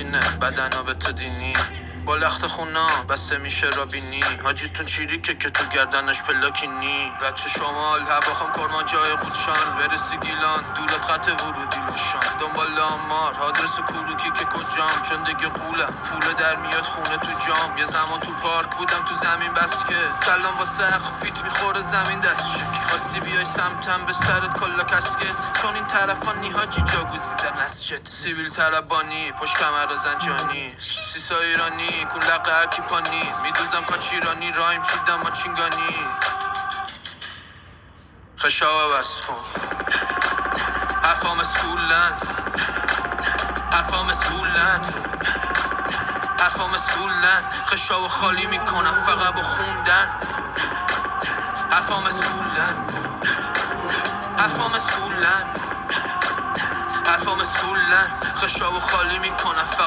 سنگینه بدنا به تو دینی با لخت خونا بسته میشه رابینی حاجیتون چیریکه که تو گردنش پلاکینی بچه شمال هواخم کرما جای قودشان برسی گیلان دولت قطع ورودی روشان دنبال آمار آدرس کوروکی که کجام چون دیگه قولم پوله در میاد خونه تو جام یه زمان تو پارک بودم تو زمین بس که کلام واسه فیت میخوره زمین دست شکی خواستی بیای سمتم به سرت کلا کسکت چون این طرفانی حاجی جاگوزی در مسجد سیبیل طربانی پشت کمر زنجانی سیسا ایرانی کون لقه هرکی پانی میدوزم کاچیرانی رایم چیدم ما چینگانی خشاوه بس کن حرفام اسکولن حرفام اسکولن حرفام اسکولن خشاوه خالی میکنم فقط با خوندن حرفام اسکولن حرفام اسکولن حرفام اسکولن خشاوه خالی میکنم فقط